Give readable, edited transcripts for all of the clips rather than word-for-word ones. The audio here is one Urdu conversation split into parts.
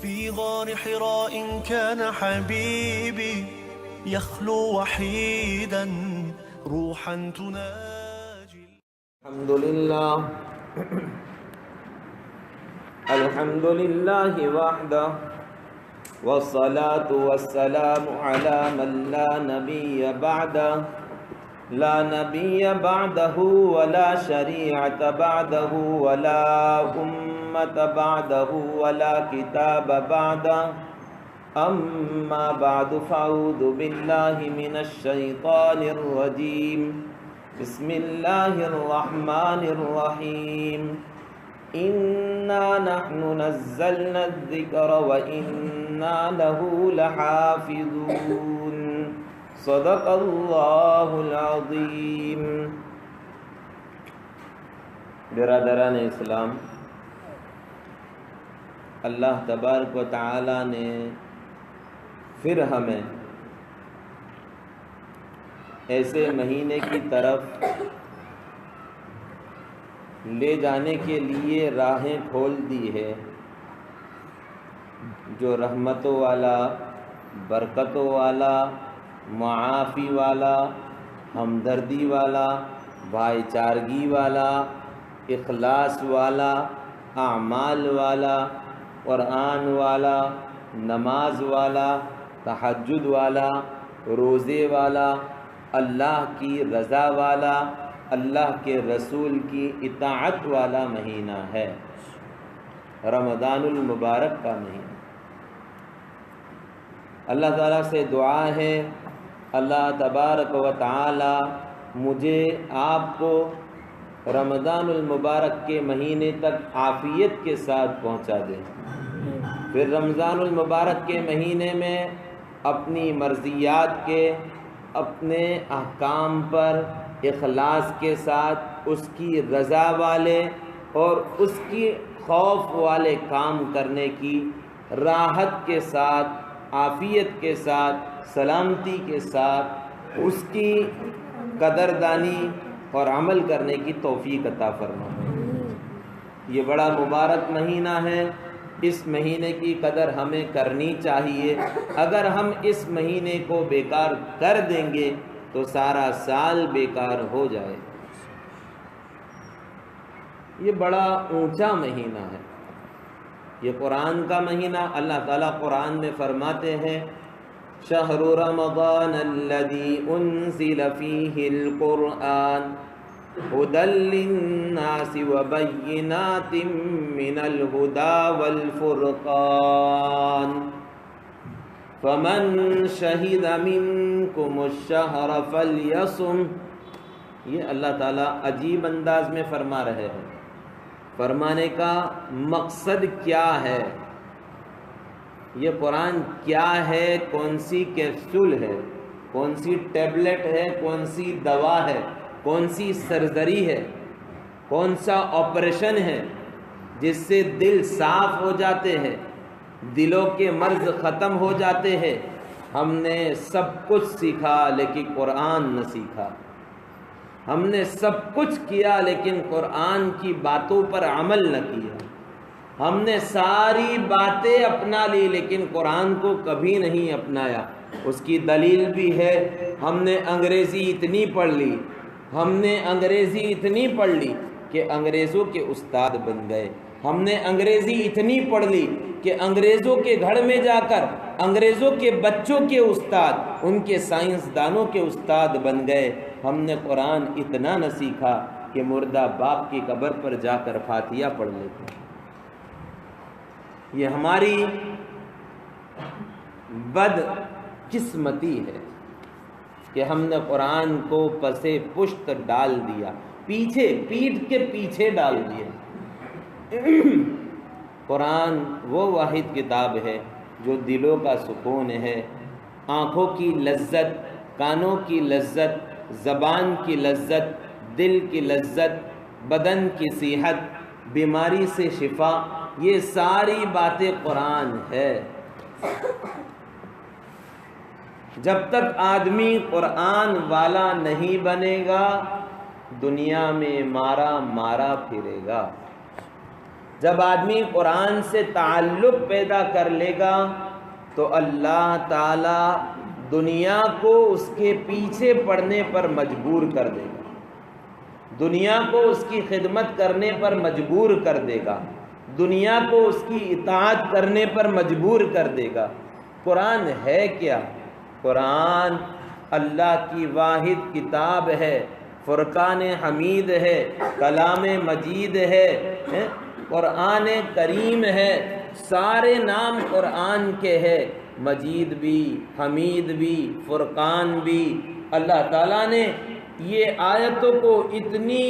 في غار حراء كان حبيبي يخلو وحيدا روحا تناجي. الحمد لله وحده والصلاة والسلام على من لا نبي بعده لا نبي بعده ولا شريعة بعده ولا أمة بعده ولا كتاب بعده أما بعد فأعوذ بالله من الشيطان الرجيم بسم الله الرحمن الرحيم إنا نحن نزلنا الذكر وإنا له لحافظون صدق اللہ العظیم۔ برادران اسلام، اللہ تبارک و تعالی نے پھر ہمیں ایسے مہینے کی طرف لے جانے کے لیے راہیں کھول دی ہے جو رحمتوں والا، برکتوں والا، معافی والا، ہمدردی والا، بھائی چارگی والا، اخلاص والا، اعمال والا، قرآن والا، نماز والا، تہجد والا، روزے والا، اللہ کی رضا والا، اللہ کے رسول کی اطاعت والا مہینہ ہے، رمضان المبارک کا مہینہ۔ اللہ تعالیٰ سے دعا ہے اللہ تبارک و تعالی مجھے آپ کو رمضان المبارک کے مہینے تک عافیت کے ساتھ پہنچا دے، پھر رمضان المبارک کے مہینے میں اپنی مرضیات کے، اپنے احکام پر اخلاص کے ساتھ اس کی رضا والے اور اس کی خوف والے کام کرنے کی راحت کے ساتھ، عافیت کے ساتھ، سلامتی کے ساتھ اس کی قدردانی اور عمل کرنے کی توفیق عطا فرما۔ یہ بڑا مبارک مہینہ ہے، اس مہینے کی قدر ہمیں کرنی چاہیے۔ اگر ہم اس مہینے کو بیکار کر دیں گے تو سارا سال بیکار ہو جائے۔ یہ بڑا اونچا مہینہ ہے، یہ قرآن کا مہینہ۔ اللہ تعالیٰ قرآن میں فرماتے ہیں شہر رمضان الذی انزل فیہ القرآن ھدی للناس وبینات من الھدی والفرقان فمن شہد منکم الشہر فلیصم۔ یہ اللہ تعالیٰ عجیب انداز میں فرما رہے ہیں۔ فرمانے کا مقصد کیا ہے؟ یہ قرآن کیا ہے؟ کون سی کیپسول ہے؟ کون سی ٹیبلٹ ہے؟ کون سی دوا ہے؟ کون سی سرجری ہے؟ کون سا آپریشن ہے جس سے دل صاف ہو جاتے ہیں، دلوں کے مرض ختم ہو جاتے ہیں؟ ہم نے سب کچھ سیکھا لیکن قرآن نہ سیکھا، ہم نے سب کچھ کیا لیکن قرآن کی باتوں پر عمل نہ کیا، ہم نے ساری باتیں اپنا لی لیکن قرآن کو کبھی نہیں اپنایا۔ اس کی دلیل بھی ہے، ہم نے انگریزی اتنی پڑھ لی، ہم نے انگریزی اتنی پڑھ لی کہ انگریزوں کے استاد بن گئے، ہم نے انگریزی اتنی پڑھ لی کہ انگریزوں کے گھر میں جا کر انگریزوں کے بچوں کے استاد، ان کے سائنسدانوں کے استاد بن گئے۔ ہم نے قرآن اتنا نہ سیکھا کہ مردہ باپ کی قبر پر جا کر فاتحہ پڑھ لیتے۔ یہ ہماری بد قسمتی ہے کہ ہم نے قرآن کو پسے پشت ڈال دیا، پیچھے، پیٹھ کے پیچھے ڈال دیا۔ قرآن وہ واحد کتاب ہے جو دلوں کا سکون ہے، آنکھوں کی لذت، کانوں کی لذت، زبان کی لذت، دل کی لذت، بدن کی صحت، بیماری سے شفا، یہ ساری باتیں قرآن ہے۔ جب تک آدمی قرآن والا نہیں بنے گا دنیا میں مارا مارا پھرے گا۔ جب آدمی قرآن سے تعلق پیدا کر لے گا تو اللہ تعالی دنیا کو اس کے پیچھے پڑنے پر مجبور کر دے گا، دنیا کو اس کی خدمت کرنے پر مجبور کر دے گا، دنیا کو اس کی اطاعت کرنے پر مجبور کر دے گا۔ قرآن ہے کیا؟ قرآن اللہ کی واحد کتاب ہے، فرقان حمید ہے، کلام مجید ہے، قرآن کریم ہے، سارے نام قرآن کے ہے، مجید بھی، حمید بھی، فرقان بھی۔ اللہ تعالیٰ نے یہ آیتوں کو اتنی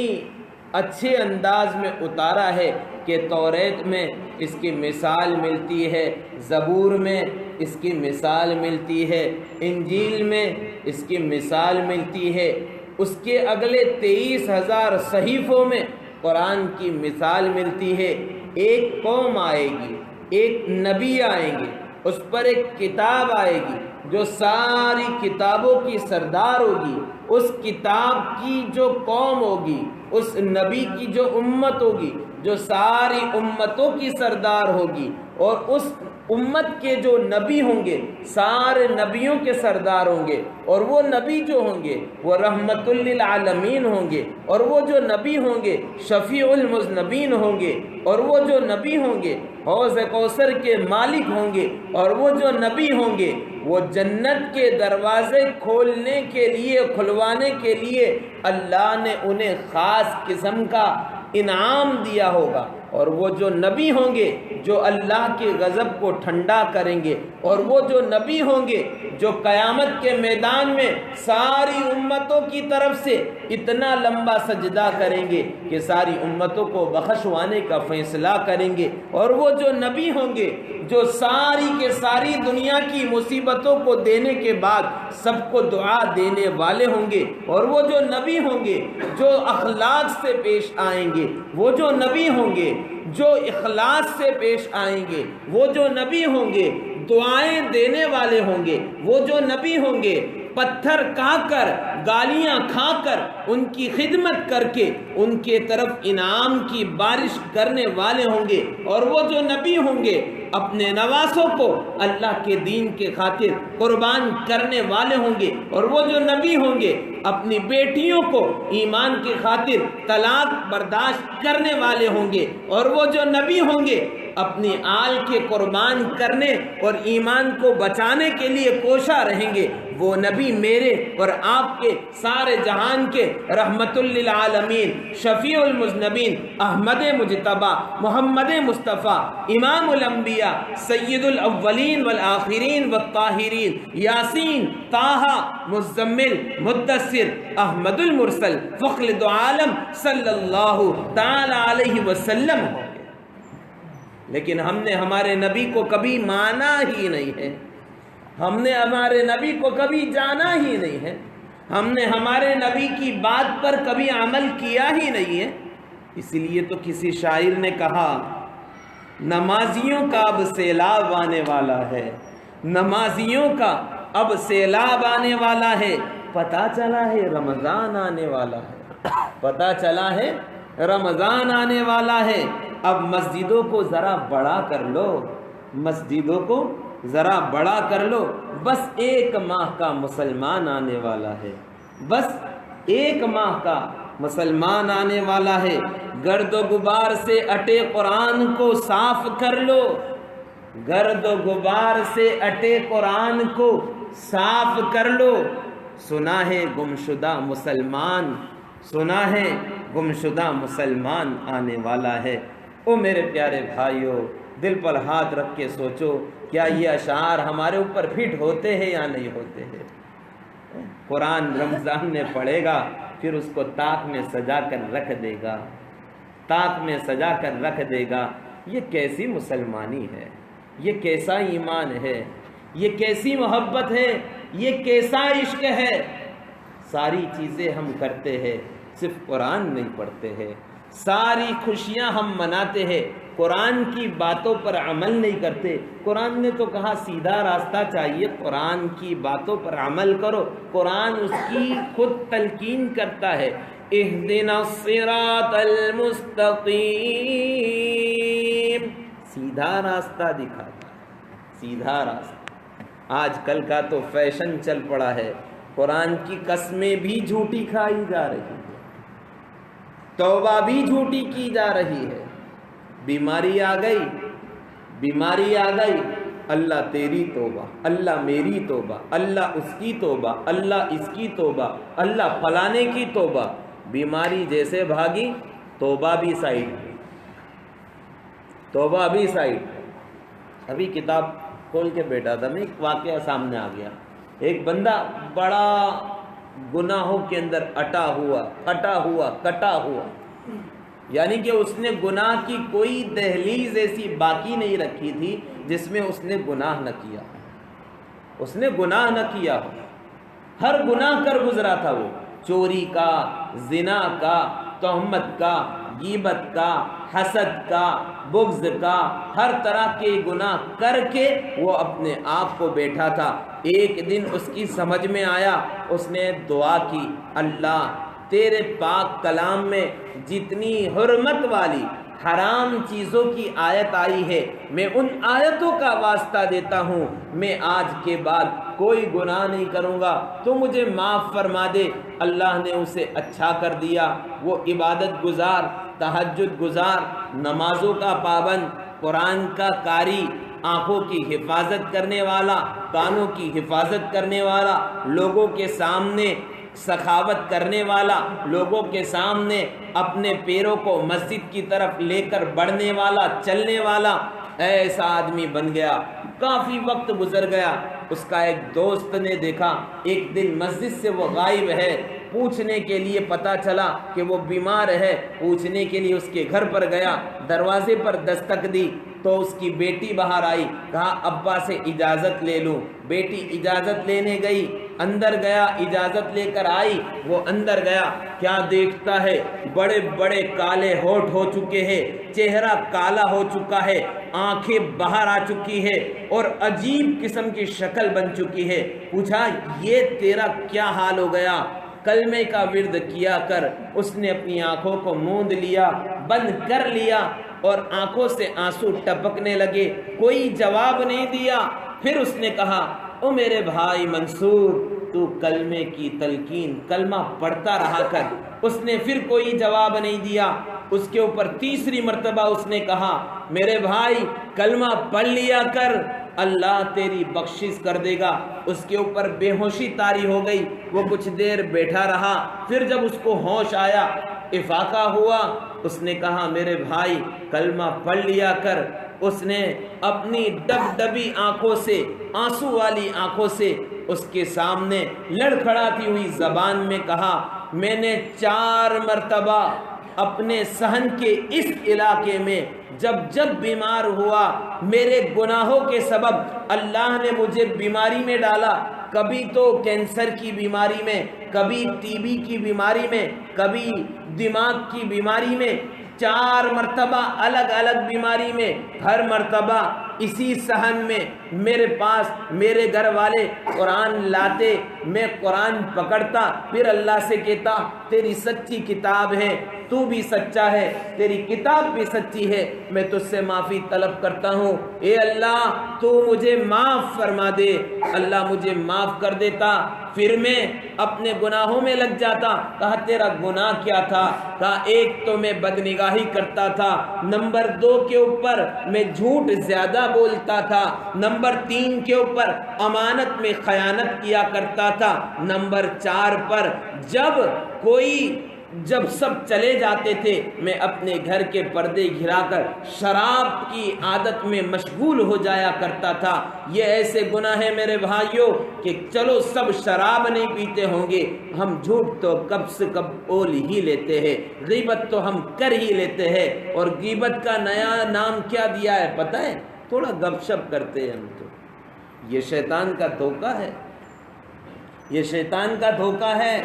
اچھے انداز میں اتارا ہے کہ توریت میں اس کی مثال ملتی ہے، زبور میں اس کی مثال ملتی ہے، انجیل میں اس کی مثال ملتی ہے، اس کے اگلے 23,000 صحیفوں میں قرآن کی مثال ملتی ہے۔ ایک قوم آئے گی، ایک نبی آئیں گے، اس پر ایک کتاب آئے گی جو ساری کتابوں کی سردار ہوگی۔ اس کتاب کی جو قوم ہوگی، اس نبی کی جو امت ہوگی جو ساری امتوں کی سردار ہوگی، اور اس امت کے جو نبی ہوں گے سارے نبیوں کے سردار ہوں گے، اور وہ نبی جو ہوں گے وہ رحمت للعالمین ہوں گے، اور وہ جو نبی ہوں گے شفیع المذنبین ہوں گے، اور وہ جو نبی ہوں گے حوض کوثر کے مالک ہوں گے، اور وہ جو نبی ہوں گے وہ جنت کے دروازے کھولنے کے لیے، کھلوانے کے لیے اللہ نے انہیں خاص قسم کا انعام دیا ہوگا، اور وہ جو نبی ہوں گے جو اللہ کے غضب کو ٹھنڈا کریں گے، اور وہ جو نبی ہوں گے جو قیامت کے میدان میں ساری امتوں کی طرف سے اتنا لمبا سجدہ کریں گے کہ ساری امتوں کو بخشوانے کا فیصلہ کریں گے، اور وہ جو نبی ہوں گے جو ساری کے ساری دنیا کی مصیبتوں کو دینے کے بعد سب کو دعا دینے والے ہوں گے، اور وہ جو نبی ہوں گے جو اخلاق سے پیش آئیں گے، وہ جو نبی ہوں گے جو اخلاص سے پیش آئیں گے، وہ جو نبی ہوں گے دعائیں دینے والے ہوں گے، وہ جو نبی ہوں گے پتھر کھا کر گالیاں کھا کر ان کی خدمت کر کے ان کے طرف انعام کی بارش کرنے والے ہوں گے، اور وہ جو نبی ہوں گے اپنے نواسوں کو اللہ کے دین کے خاطر قربان کرنے والے ہوں گے، اور وہ جو نبی ہوں گے اپنی بیٹیوں کو ایمان کی خاطر طلاق برداشت کرنے والے ہوں گے، اور وہ جو نبی ہوں گے اپنی آل کے قربان کرنے اور ایمان کو بچانے کے لیے کوشاں رہیں گے، وہ نبی میرے اور آپ کے سارے جہان کے رحمت للعالمین، شفیع المذنبین، احمد مجتبی، محمد مصطفیٰ، امام الانبیاء، سید الاولین والآخرین والطاہرین، یاسین، طٰہٰ، مزمل، مدثر، احمد المرسل، فخر دو عالم صلی اللہ تعالی علیہ وسلم ہوں گے۔ لیکن ہم نے ہمارے نبی کو کبھی مانا ہی نہیں ہے، ہم نے ہمارے نبی کو کبھی جانا ہی نہیں ہے، ہم نے ہمارے نبی کی بات پر کبھی عمل کیا ہی نہیں ہے۔ اس لیے تو کسی شاعر نے کہا نمازیوں کا اب سیلاب آنے والا ہے، نمازیوں کا اب سیلاب آنے والا ہے، پتہ چلا ہے رمضان آنے والا ہے، پتہ چلا ہے رمضان آنے والا ہے۔ اب مسجدوں کو ذرا بڑا کر لو، مسجدوں کو ذرا بڑا کر لو، بس 1 ماہ کا مسلمان آنے والا ہے، بس 1 ماہ کا مسلمان آنے والا ہے۔ گرد و غبار سے اٹے قرآن کو صاف کر لو، گرد و غبار سے اٹے قرآن کو صاف کر لو۔ سنا ہے گمشدہ مسلمان، سنا ہے گمشدہ مسلمان آنے والا ہے۔ او میرے پیارے بھائیو، دل پر ہاتھ رکھ کے سوچو، کیا یہ اشعار ہمارے اوپر فٹ ہوتے ہیں یا نہیں ہوتے ہیں؟ قرآن رمضان میں پڑھے گا، پھر اس کو طاق میں سجا کر رکھ دے گا، طاق میں سجا کر رکھ دے گا۔ یہ کیسی مسلمانی ہے، یہ کیسا ایمان ہے، یہ کیسی محبت ہے، یہ کیسا عشق ہے۔ ساری چیزیں ہم کرتے ہیں، صرف قرآن نہیں پڑھتے ہیں، ساری خوشیاں ہم مناتے ہیں، قرآن کی باتوں پر عمل نہیں کرتے۔ قرآن نے تو کہا سیدھا راستہ چاہیے، قرآن کی باتوں پر عمل کرو۔ قرآن اس کی خود تلقین کرتا ہے، اہدنا الصراط المستقیم سیدھا راستہ دکھاتا ہے، سیدھا راستہ۔ آج کل کا تو فیشن چل پڑا ہے، قرآن کی قسمیں بھی جھوٹی کھائی جا رہی ہے، توبہ بھی جھوٹی کی جا رہی ہے۔ بیماری آ گئی، بیماری آ گئی، اللہ تیری توبہ، اللہ میری توبہ، اللہ اس کی توبہ، اللہ اس کی توبہ، اللہ فلانے کی توبہ۔ بیماری جیسے بھاگی، توبہ بھی سائڈ، توبہ بھی سائڈ۔ ابھی کتاب کھول کے بیٹھا تھا میں، ایک واقعہ سامنے آ گیا۔ ایک بندہ بڑا گناہوں کے اندر اٹا ہوا، کٹا ہوا، یعنی کہ اس نے گناہ کی کوئی دہلیز ایسی باقی نہیں رکھی تھی جس میں اس نے گناہ نہ کیا، اس نے گناہ نہ کیا، ہر گناہ کر گزرا تھا وہ، چوری کا، زنا کا، تہمت کا، غیبت کا، حسد کا، بغض کا، ہر طرح کے گناہ کر کے وہ اپنے آپ کو بیٹھا تھا۔ ایک دن اس کی سمجھ میں آیا، اس نے دعا کی، اللہ تیرے پاک کلام میں جتنی حرمت والی حرام چیزوں کی آیت آئی ہے، میں ان آیتوں کا واسطہ دیتا ہوں، میں آج کے بعد کوئی گناہ نہیں کروں گا، تو مجھے معاف فرما دے۔ اللہ نے اسے اچھا کر دیا، وہ عبادت گزار، تہجد گزار، نمازوں کا پابند، قرآن کا قاری، آنکھوں کی حفاظت کرنے والا، کانوں کی حفاظت کرنے والا، لوگوں کے سامنے سخاوت کرنے والا، لوگوں کے سامنے اپنے پیروں کو مسجد کی طرف لے کر بڑھنے والا، چلنے والا، ایسا آدمی بن گیا۔ کافی وقت گزر گیا، اس کا ایک دوست نے دیکھا ایک دن مسجد سے وہ غائب ہے، پوچھنے کے لیے پتا چلا کہ وہ بیمار ہے، پوچھنے کے لیے اس کے گھر پر گیا، دروازے پر دستک دی تو اس کی بیٹی باہر آئی، کہا ابا سے اجازت لے لوں۔ بیٹی اجازت لینے گئی، اندر گیا، اجازت لے کر آئی، وہ اندر گیا، کیا دیکھتا ہے، بڑے بڑے کالے ہونٹ ہو چکے ہیں، چہرہ کالا ہو چکا ہے، آنکھیں باہر آ چکی ہے اور عجیب قسم کی شکل بن چکی ہے۔ پوچھا یہ تیرا کیا حال ہو گیا؟ کلمے کا ورد کیا کر اس نے اپنی آنکھوں کو موند لیا، بند کر لیا اور آنکھوں سے آنسو ٹپکنے لگے، کوئی جواب نہیں دیا۔ پھر اس نے کہا او میرے بھائی منصور، تو کلمے کی تلقین، کلمہ پڑھتا رہا کر۔ اس نے پھر کوئی جواب نہیں دیا۔ اس کے اوپر تیسری مرتبہ اس نے کہا میرے بھائی کلمہ پڑھ لیا کر، اللہ تیری بخشش کر دے گا۔ اس کے اوپر بے ہوشی طاری ہو گئی، وہ کچھ دیر بیٹھا رہا، پھر جب اس کو ہوش آیا، افاقہ ہوا، اس نے کہا میرے بھائی کلمہ پڑھ لیا کر۔ اس نے اپنی ڈبڈبی آنکھوں سے، آنسو والی آنکھوں سے اس کے سامنے لڑکھڑاتی ہوئی زبان میں کہا میں نے 4 مرتبہ اپنے صحن کے اس علاقے میں جب بیمار ہوا، میرے گناہوں کے سبب اللہ نے مجھے بیماری میں ڈالا، کبھی تو کینسر کی بیماری میں، کبھی ٹی بی کی بیماری میں، کبھی دماغ کی بیماری میں، 4 مرتبہ الگ الگ بیماری میں، ہر مرتبہ اسی صحن میں میرے پاس میرے گھر والے قرآن لاتے، میں قرآن پکڑتا، پھر اللہ سے کہتا تیری سچی کتاب ہے، تو بھی سچا ہے، تیری کتاب بھی سچی ہے، میں تجھ سے معافی طلب کرتا ہوں، اے اللہ تو مجھے معاف فرما دے۔ اللہ مجھے معاف کر دیتا، پھر میں اپنے گناہوں میں لگ جاتا۔ کہا تیرا گناہ کیا تھا؟ کہا ایک تو میں بدنگاہی کرتا تھا، نمبر 2 کے اوپر میں جھوٹ زیادہ بولتا تھا، نمبر 3 کے اوپر امانت میں خیانت کیا کرتا تھا، نمبر 4 پر جب سب چلے جاتے تھے میں اپنے گھر کے پردے گھرا کر شراب کی عادت میں مشغول ہو جایا کرتا تھا۔ یہ ایسے گناہ ہیں میرے بھائیوں کہ چلو سب شراب نہیں پیتے ہوں گے، ہم جھوٹ تو کب سے کب بول ہی لیتے ہیں، غیبت تو ہم کر ہی لیتے ہیں، اور غیبت کا نیا نام کیا دیا ہے پتہ ہے؟ تھوڑا گپ شپ کرتے ہیں ہم تو۔ یہ شیطان کا دھوکہ ہے، یہ شیطان کا دھوکہ ہے،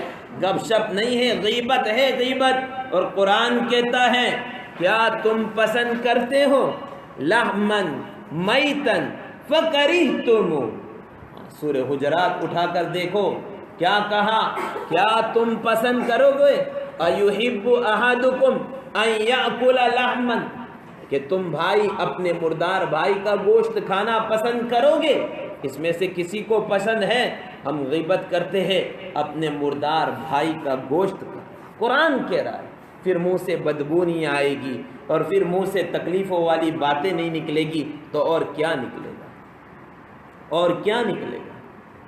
گپ شپ نہیں ہے، غیبت ہے غیبت۔ اور قرآن کہتا ہے کیا تم پسند کرتے ہو لحمن میتن فکرہتمو، سورہ حجرات اٹھا کر دیکھو کیا کہا، کیا تم پسند کرو گے ایحب احدکم ان یاکل لحمن، کہ تم بھائی اپنے مردار بھائی کا گوشت کھانا پسند کرو گے؟ اس میں سے کسی کو پسند ہے؟ ہم غیبت کرتے ہیں اپنے مردار بھائی کا گوشت کا۔ قرآن کہہ رہا ہے پھر منہ سے بدبو نہیں آئے گی اور پھر منہ سے تکلیفوں والی باتیں نہیں نکلے گی تو اور کیا نکلے گا؟ اور کیا نکلے گا؟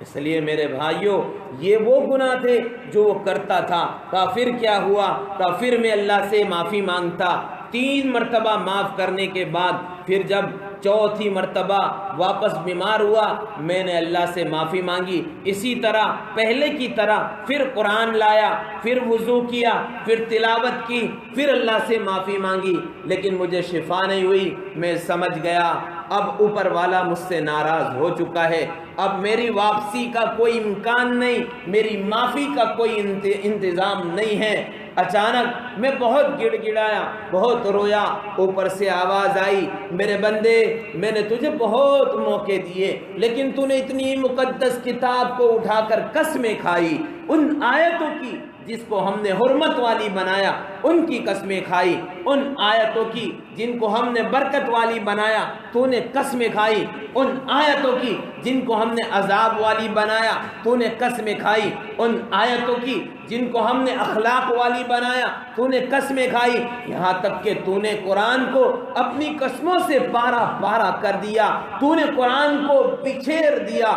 اس لیے میرے بھائیوں، یہ وہ گناہ تھے جو وہ کرتا تھا۔ کہا پھر کیا ہوا؟ کہا پھر میں اللہ سے معافی مانگتا۔ 3 مرتبہ معاف کرنے کے بعد پھر جب چوتھی مرتبہ واپس بیمار ہوا، میں نے اللہ سے معافی مانگی۔ اسی طرح پہلے کی طرح پھر قرآن لایا، پھر وضو کیا، پھر تلاوت کی، پھر اللہ سے معافی مانگی، لیکن مجھے شفا نہیں ہوئی۔ میں سمجھ گیا اب اوپر والا مجھ سے ناراض ہو چکا ہے، اب میری واپسی کا کوئی امکان نہیں، میری معافی کا کوئی انتظام نہیں ہے۔ اچانک میں بہت گڑ گڑایا، بہت رویا، اوپر سے آواز آئی، میرے بندے میں نے تجھے بہت موقع دیے لیکن تو نے اتنی مقدس کتاب کو اٹھا کر قسمیں کھائی، ان آیتوں کی جس کو ہم نے حرمت والی بنایا ان کی قسمیں کھائی، ان آیتوں کی جن کو ہم نے برکت والی بنایا تو نے قسمیں کھائی، ان آیتوں کی جن کو ہم نے عذاب والی بنایا تو نے قسمیں کھائی، ان آیتوں کی جن کو ہم نے اخلاق والی بنایا تو نے قسمیں کھائی، یہاں تک کہ تو نے قرآن کو اپنی قسموں سے پارا پارا کر دیا، تو نے قرآن کو بکھیر دیا،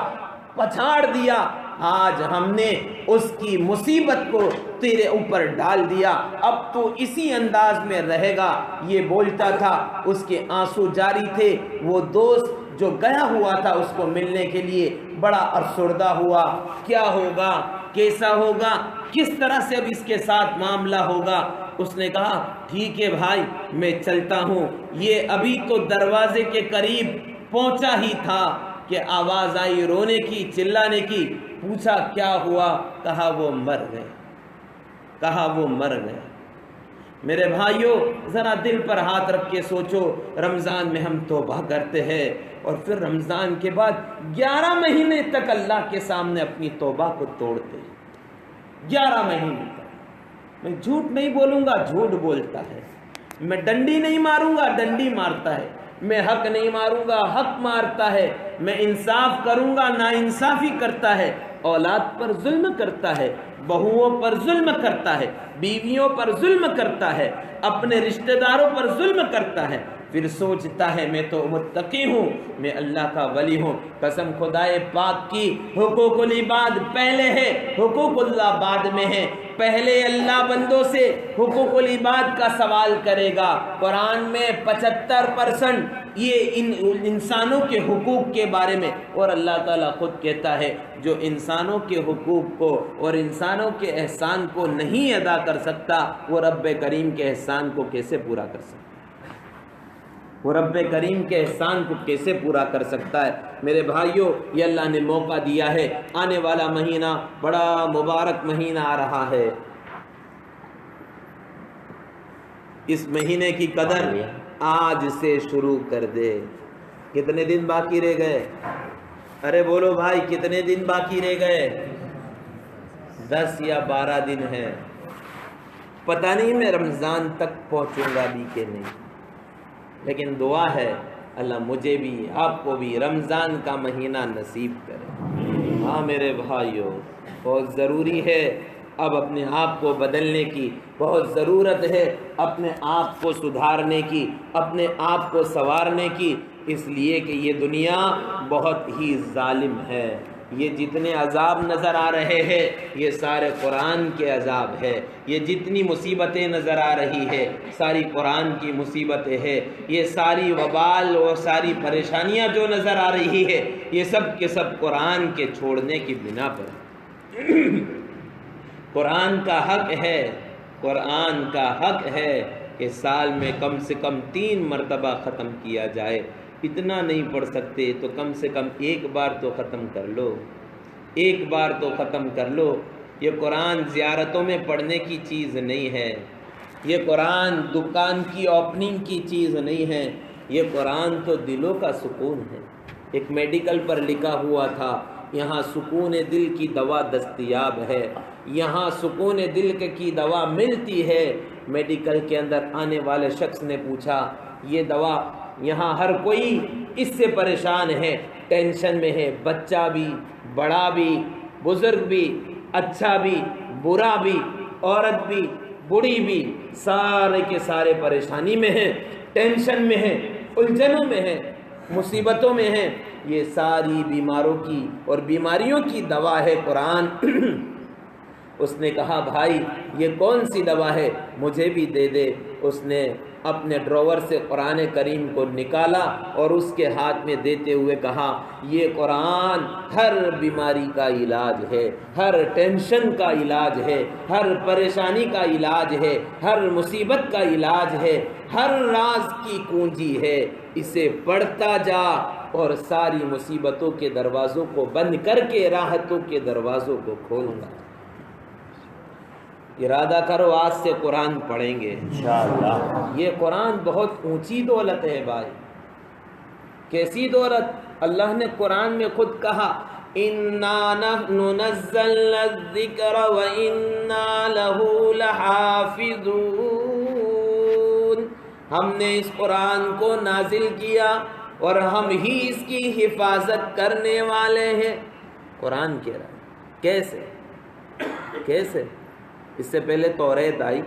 پچھاڑ دیا۔ آج ہم نے اس کی مصیبت کو تیرے اوپر ڈال دیا، اب تو اسی انداز میں رہے گا، یہ بولتا تھا۔ اس کے آنسو جاری تھے۔ وہ دوست جو گیا ہوا تھا اس کو ملنے کے لیے بڑا افسردہ ہوا، کیا ہوگا، کیسا ہوگا، کس طرح سے اب اس کے ساتھ معاملہ ہوگا۔ اس نے کہا ٹھیک ہے بھائی میں چلتا ہوں۔ یہ ابھی تو دروازے کے قریب پہنچا ہی تھا کہ آواز آئی رونے کی، چلانے کی۔ پوچھا کیا ہوا؟ کہا وہ مر گئے، کہا وہ مر گئے۔ میرے بھائیوں ذرا دل پر ہاتھ رکھ کے سوچو، رمضان میں ہم توبہ کرتے ہیں اور پھر رمضان کے بعد 11 مہینے تک اللہ کے سامنے اپنی توبہ کو توڑتے ہیں۔ 11 مہینے تک میں جھوٹ نہیں بولوں گا، جھوٹ بولتا ہے، میں ڈنڈی نہیں ماروں گا، ڈنڈی مارتا ہے، میں حق نہیں ماروں گا، حق مارتا ہے، میں انصاف کروں گا، نا انصافی کرتا ہے، اولاد پر ظلم کرتا ہے، بہوؤں پر ظلم کرتا ہے، بیویوں پر ظلم کرتا ہے، اپنے رشتہ داروں پر ظلم کرتا ہے، پھر سوچتا ہے میں تو متقی ہوں، میں اللہ کا ولی ہوں۔ قسم خدائے پاک کی، حقوق العباد پہلے ہے، حقوق اللہ بعد میں ہے۔ پہلے اللہ بندوں سے حقوق العباد کا سوال کرے گا۔ قرآن میں 75% یہ ان انسانوں کے حقوق کے بارے میں، اور اللہ تعالیٰ خود کہتا ہے جو انسانوں کے حقوق کو اور انسانوں کے احسان کو نہیں ادا کر سکتا وہ رب کریم کے احسان کو کیسے پورا کر سکتا ہے؟ وہ رب کریم کے احسان کو کیسے پورا کر سکتا ہے؟ میرے بھائیوں یہ اللہ نے موقع دیا ہے، آنے والا مہینہ بڑا مبارک مہینہ آ رہا ہے۔ اس مہینے کی قدر آج سے شروع کر دے۔ کتنے دن باقی رہ گئے؟ ارے بولو بھائی کتنے دن باقی رہ گئے؟ 10 یا 12 دن ہے۔ پتہ نہیں میں رمضان تک پہنچوں گا بھی کہ نہیں، لیکن دعا ہے اللہ مجھے بھی آپ کو بھی رمضان کا مہینہ نصیب کرے۔ ہاں میرے بھائیوں بہت ضروری ہے اب اپنے آپ کو بدلنے کی، بہت ضرورت ہے اپنے آپ کو سدھارنے کی، اپنے آپ کو سنوارنے کی، اس لیے کہ یہ دنیا بہت ہی ظالم ہے۔ یہ جتنے عذاب نظر آ رہے ہیں یہ سارے قرآن کے عذاب ہے، یہ جتنی مصیبتیں نظر آ رہی ہے ساری قرآن کی مصیبتیں ہیں، یہ ساری وبال اور ساری پریشانیاں جو نظر آ رہی ہے یہ سب کے سب قرآن کے چھوڑنے کی بنا پر۔ قرآن کا حق ہے، قرآن کا حق ہے کہ سال میں کم سے کم 3 مرتبہ ختم کیا جائے۔ اتنا نہیں پڑھ سکتے تو کم سے کم ایک بار تو ختم کر لو، ایک بار تو ختم کر لو۔ یہ قرآن زیارتوں میں پڑھنے کی چیز نہیں ہے، یہ قرآن دکان کی اوپننگ کی چیز نہیں ہے، یہ قرآن تو دلوں کا سکون ہے۔ ایک میڈیکل پر لکھا ہوا تھا یہاں سکون دل کی دوا دستیاب ہے، یہاں سکون دل کی دوا ملتی ہے۔ میڈیکل کے اندر آنے والے شخص نے پوچھا یہ دوا یہاں ہر کوئی اس سے پریشان ہے، ٹینشن میں ہے، بچہ بھی، بڑا بھی، بزرگ بھی، اچھا بھی، برا بھی، عورت بھی، بوڑھی بھی، سارے کے سارے پریشانی میں ہیں، ٹینشن میں ہیں، الجھنوں میں ہیں، مصیبتوں میں ہیں۔ یہ ساری بیماروں کی اور بیماریوں کی دوا ہے قرآن۔ اس نے کہا بھائی یہ کون سی دوا ہے، مجھے بھی دے دے۔ اس نے اپنے ڈراور سے قرآن کریم کو نکالا اور اس کے ہاتھ میں دیتے ہوئے کہا یہ قرآن ہر بیماری کا علاج ہے، ہر ٹینشن کا علاج ہے، ہر پریشانی کا علاج ہے، ہر مصیبت کا علاج ہے، ہر راز کی کنجی ہے۔ اسے پڑھتا جا اور ساری مصیبتوں کے دروازوں کو بند کر کے راحتوں کے دروازوں کو کھولتا۔ ارادہ کرو آج سے قرآن پڑھیں گے انشاءاللہ۔ یہ قرآن بہت اونچی دولت ہے بھائی۔ کیسی دولت؟ اللہ نے قرآن میں خود کہا اِنَّا نَحْنُ نَزَّلْنَا الذِّكْرَ وَإِنَّا لَهُ لَحَافِظُونَ۔ ہم نے اس قرآن کو نازل کیا اور ہم ہی اس کی حفاظت کرنے والے ہیں۔ قرآن کہہ رہا ہے کیسے؟ کیسے؟ اس سے پہلے توریت آئی،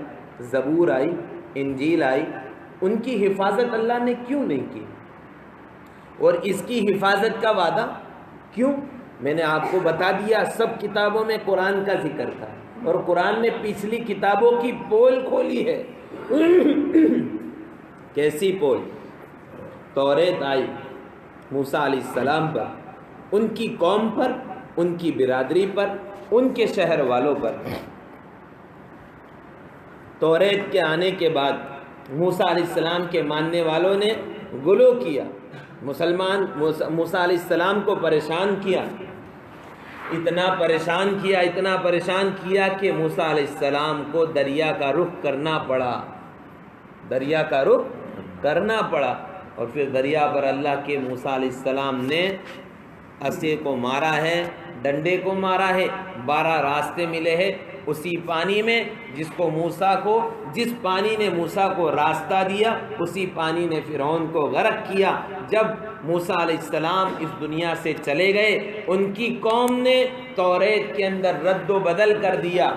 زبور آئی، انجیل آئی، ان کی حفاظت اللہ نے کیوں نہیں کی؟ اور اس کی حفاظت کا وعدہ کیوں؟ میں نے آپ کو بتا دیا سب کتابوں میں قرآن کا ذکر تھا، اور قرآن نے پچھلی کتابوں کی پول کھولی ہے۔ کیسی پول؟ توریت آئی موسیٰ علیہ السلام پر، ان کی قوم پر، ان کی برادری پر، ان کے شہر والوں پر۔ توریت کے آنے کے بعد موسیٰ علیہ السلام کے ماننے والوں نے غلو کیا، موسیٰ علیہ السلام کو پریشان کیا، اتنا پریشان کیا کہ موسیٰ علیہ السلام کو دریا کا رخ کرنا پڑا، اور پھر دریا پر اللہ کے موسیٰ علیہ السلام نے عصے کو مارا ہے، ڈنڈے کو مارا ہے، 12 راستے ملے ہیں اسی پانی میں، جس پانی نے موسیٰ کو راستہ دیا اسی پانی نے فرعون کو غرق کیا۔ جب موسیٰ علیہ السلام اس دنیا سے چلے گئے، ان کی قوم نے توریت کے اندر رد و بدل کر دیا،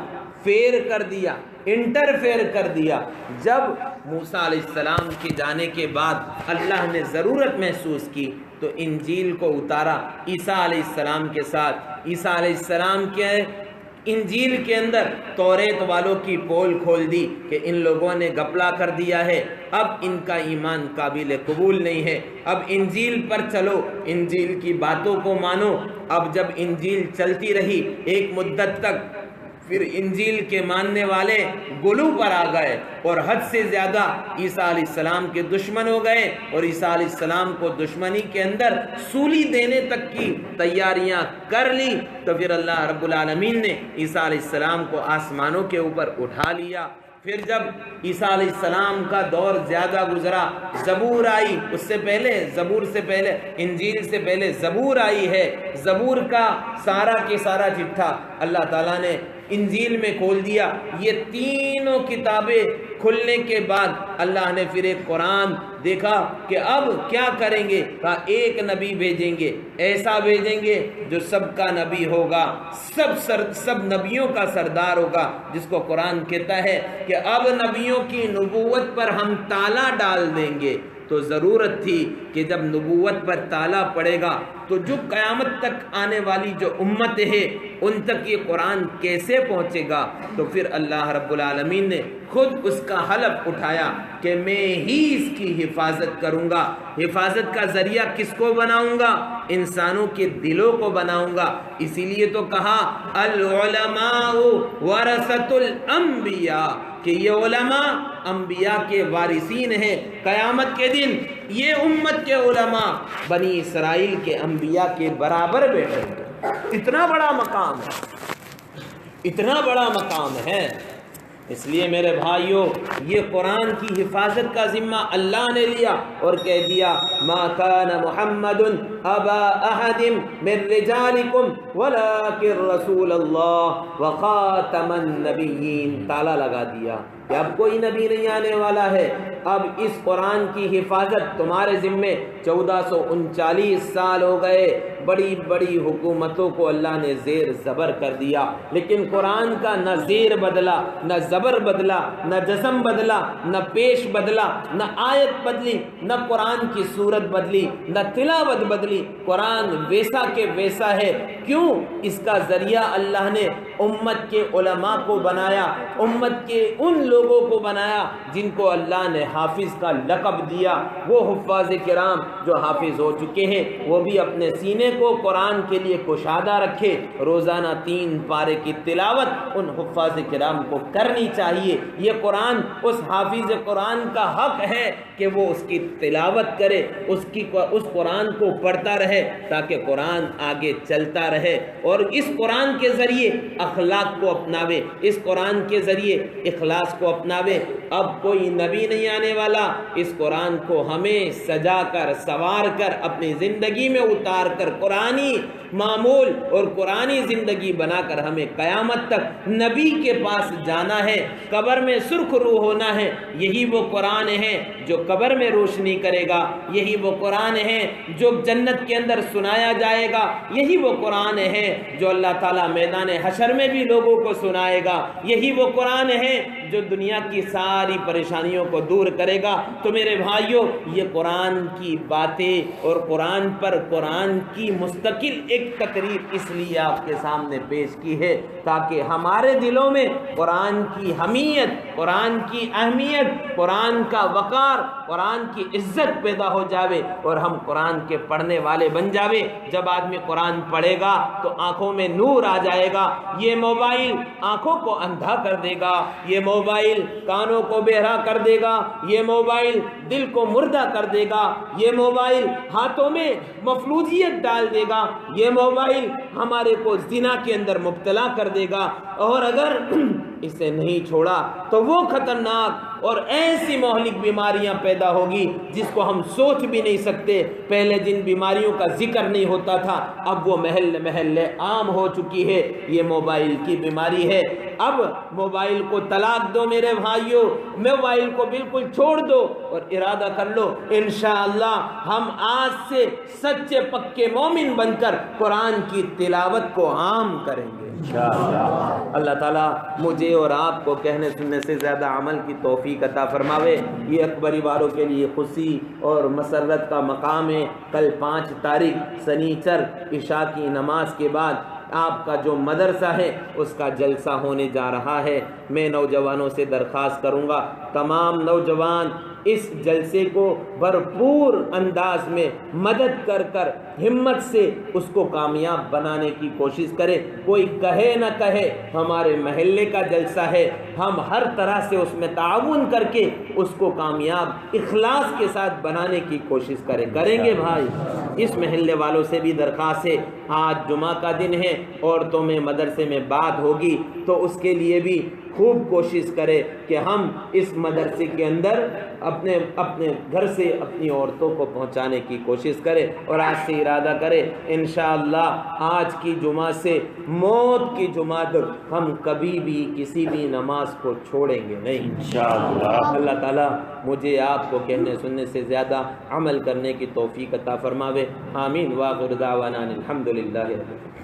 انٹرفیئر کر دیا۔ جب موسیٰ علیہ السلام کے جانے کے بعد اللہ نے ضرورت محسوس کی تو انجیل کو اتارا عیسیٰ علیہ السلام کے ساتھ۔ عیسیٰ علیہ السلام کے انجیل کے اندر توریت والوں کی پول کھول دی کہ ان لوگوں نے گپلا کر دیا ہے، اب ان کا ایمان قابل قبول نہیں ہے، اب انجیل پر چلو، انجیل کی باتوں کو مانو۔ اب جب انجیل چلتی رہی ایک مدت تک، پھر انجیل کے ماننے والے غلو پر آ گئے اور حد سے زیادہ عیسیٰ علیہ السلام کے دشمن ہو گئے، اور عیسیٰ علیہ السلام کو دشمنی کے اندر سولی دینے تک کی تیاریاں کر لی۔ تو پھر اللہ رب العالمین نے عیسیٰ علیہ السلام کو آسمانوں کے اوپر اٹھا لیا۔ پھر جب عیسیٰ علیہ السلام کا دور زیادہ گزرا، زبور آئی، زبور سے پہلے انجیل سے پہلے زبور آئی ہے۔ زبور کا سارا کے سارا چٹھا اللہ تعالیٰ نے انجیل میں کھول دیا۔ یہ تینوں کتابیں کھلنے کے بعد اللہ نے پھر ایک قرآن دیکھا کہ اب کیا کریں گے، کہا ایک نبی بھیجیں گے، ایسا بھیجیں گے جو سب کا نبی ہوگا، سب نبیوں کا سردار ہوگا، جس کو قرآن کہتا ہے کہ اب نبیوں کی نبوت پر ہم تالا ڈال دیں گے۔ تو ضرورت تھی کہ جب نبوت پر تالا پڑے گا تو جو قیامت تک آنے والی جو امت ہے ان تک یہ قرآن کیسے پہنچے گا؟ تو پھر اللہ رب العالمین نے خود اس کا حلف اٹھایا کہ میں ہی اس کی حفاظت کروں گا۔ حفاظت کا ذریعہ کس کو بناؤں گا؟ انسانوں کے دلوں کو بناؤں گا۔ اسی لیے تو کہا العلماء ورثۃ الانبیاء، کہ یہ علماء انبیاء کے وارثین ہیں۔ قیامت کے دن یہ امت کے علماء بنی اسرائیل کے انبیاء کے برابر بیٹھیں گے۔ اتنا بڑا مقام ہے۔ اس لیے میرے بھائیوں، یہ قرآن کی حفاظت کا ذمہ اللہ نے لیا اور کہہ دیا ما کان محمد ابا احد من رجالکم ولکن رسول اللہ وخاتم النبیین۔ تالا لگا دیا، کہ اب کوئی نبی نہیں آنے والا ہے، اب اس قرآن کی حفاظت تمہارے ذمے 1439 سال ہو گئے، بڑی بڑی حکومتوں کو اللہ نے زیر زبر کر دیا، لیکن قرآن کا نہ زیر بدلا، نہ زبر بدلا، نہ جسم بدلا، نہ پیش بدلا، نہ آیت بدلی، نہ قرآن کی صورت بدلی، نہ تلاوت بدلی، قرآن ویسا کہ ویسا ہے۔ کیوں؟ اس کا ذریعہ اللہ نے امت کے علماء کو بنایا، امت کے ان لوگوں کو بنایا جن کو اللہ نے حافظ کا لقب دیا۔ وہ حفاظ کرام جو حافظ ہو چکے ہیں وہ بھی اپنے سینے کو قرآن کے لیے کشادہ رکھے، روزانہ 3 پارے کی تلاوت ان حفاظ کرام کو کرنی چاہیے۔ یہ قرآن اس حافظ قرآن کا حق ہے کہ وہ اس کی تلاوت کرے، اس قرآن کو پڑھتا رہے تاکہ قرآن آگے چلتا رہے، اور اس قرآن کے ذریعے اخلاق کو اپناوے، اس قرآن کے ذریعے اخلاص کو اپناوے۔ اب کوئی نبی نہیں آنے والا، اس قرآن کو ہمیں سجا کر سنوار کر اپنی زندگی میں اتار کر قرآنی معمول اور قرآنی زندگی بنا کر ہمیں قیامت تک نبی کے پاس جانا ہے، قبر میں سرخ روح ہونا ہے۔ یہی وہ قرآن ہے جو قبر میں روشنی کرے گا، یہی وہ قرآن ہے جو جنت کے اندر سنایا جائے گا، یہی وہ قرآن ہے جو اللہ تعالیٰ میدان حشر میں بھی لوگوں کو سنائے گا، یہی وہ قرآن ہے جو دنیا کی ساری پریشانیوں کو دور کرے گا۔ تو میرے بھائیوں، یہ قرآن کی باتیں اور قرآن پر قرآن کی مستقل ایک تقریر اس لیے آپ کے سامنے پیش کی ہے تاکہ ہمارے دلوں میں قرآن کی حمیت، قرآن کی اہمیت، قرآن کا وقار، قرآن کی عزت پیدا ہو جاوے اور ہم قرآن کے پڑھنے والے بن جاوے۔ جب آدمی قرآن پڑھے گا تو آنکھوں میں نور آ جائے گا۔ یہ موبائل آنکھوں کو اندھا کر دے گا، یہ موبائل کانوں کو بہرا کر دے گا، یہ موبائل دل کو مردہ کر دے گا، یہ موبائل ہاتھوں میں مفلوجیت ڈال دے گا، یہ موبائل ہمارے کو زنا کے اندر مبتلا کر دے گا، اور اگر اسے نہیں چھوڑا تو وہ خطرناک اور ایسی مہلک بیماریاں پیدا ہوگی جس کو ہم سوچ بھی نہیں سکتے۔ پہلے جن بیماریوں کا ذکر نہیں ہوتا تھا اب وہ محلے محلے عام ہو چکی ہے، یہ موبائل کی بیماری ہے۔ اب موبائل کو طلاق دو میرے بھائیوں، موبائل کو بالکل چھوڑ دو اور ارادہ کر لو انشاءاللہ ہم آج سے سچے پکے مومن بن کر قرآن کی تلاوت کو عام کریں گے انشاءاللہ۔ اللہ تعالیٰ مجھے اور آپ کو کہنے سننے سے زیادہ عمل کی توفیق عطا فرماوے۔ یہ اکبری والوں کے لیے خوشی اور مسرت کا مقام ہے۔ کل 5 تاریخ سنیچر عشاء کی نماز کے بعد آپ کا جو مدرسہ ہے اس کا جلسہ ہونے جا رہا ہے۔ میں نوجوانوں سے درخواست کروں گا تمام نوجوان اس جلسے کو بھرپور انداز میں مدد کر کر ہمت سے اس کو کامیاب بنانے کی کوشش کرے۔ کوئی کہے نہ کہے ہمارے محلے کا جلسہ ہے، ہم ہر طرح سے اس میں تعاون کر کے اس کو کامیاب اخلاص کے ساتھ بنانے کی کوشش کریں گے بھائی۔ اس محلے والوں سے بھی درخواست ہے، آج جمعہ کا دن ہے، عورتوں میں مدرسے میں بات ہوگی تو اس کے لیے بھی خوب کوشش کرے کہ ہم اس مدرسے کے اندر اپنے گھر سے اپنی عورتوں کو پہنچانے کی کوشش کرے، اور آج سے ارادہ کرے انشاءاللہ آج کی جمعہ سے موت کی جمعہ تک ہم کبھی بھی کسی بھی نماز کو چھوڑیں گے نہیں انشاءاللہ۔ اللہ تعالیٰ مجھے آپ کو کہنے سننے سے زیادہ عمل کرنے کی توفیق عطا فرماوے۔ آمین۔ وآخر دعوانا الحمدللہ رب العالمین۔